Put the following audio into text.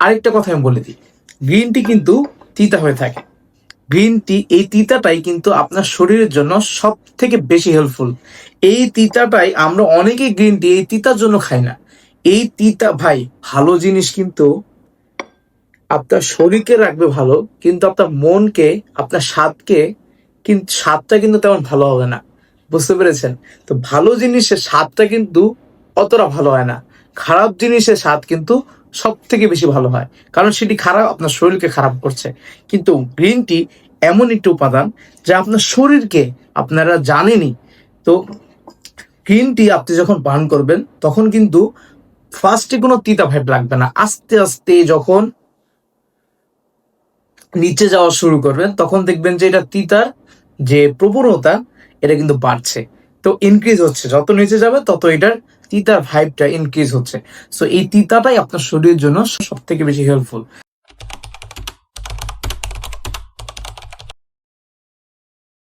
আরেকটা কথা আমি বলে দিই, গ্রিন টি কিন্তু তিতা হয়ে থাকে। গ্রিন টি, এই তিতাটাই কিন্তু আপনার শরীরের জন্য সব থেকে বেশি হেল্পফুল। এই তিতাটাই আমরা অনেকেই গ্রিন টি এই তিতার জন্য খাই না। এই তিতা ভাই ভালো জিনিস, কিন্তু আপনার শরীরকে রাখবে ভালো, কিন্তু আপনার মনকে, আপনার স্বাদকে, কিন্তু স্বাদটা কিন্তু তেমন ভালো হবে না। বুঝতে পেরেছেন? তো ভালো জিনিসের স্বাদটা কিন্তু অতটা ভালো হয় না, খারাপ জিনিসের স্বাদ কিন্তু সব থেকে বেশি ভালো হয়, কারণ সেটি খারাপ, আপনার শরীরকে খারাপ করছে। কিন্তু গ্রিন টি এমন একটি উপাদান যা আপনার শরীরকে, আপনারা জানেনই তো, গ্রিন টি আপনি যখন পান করবেন তখন কিন্তু ফার্স্টে কোনো তিতা ভাব লাগবে না, আস্তে আস্তে যখন নিচে যাওয়া শুরু করবেন তখন দেখবেন যে এটা তিতার যে প্রবণতা, এটা কিন্তু বাড়ছে, তো ইনক্রিজ হচ্ছে, যত নিচে যাবে তত এটার তিতার ভাইবটা ইনক্রিজ হচ্ছে। সো এই তিতাটাই আপনার শরীরের জন্য সব থেকে বেশি হেল্পফুল।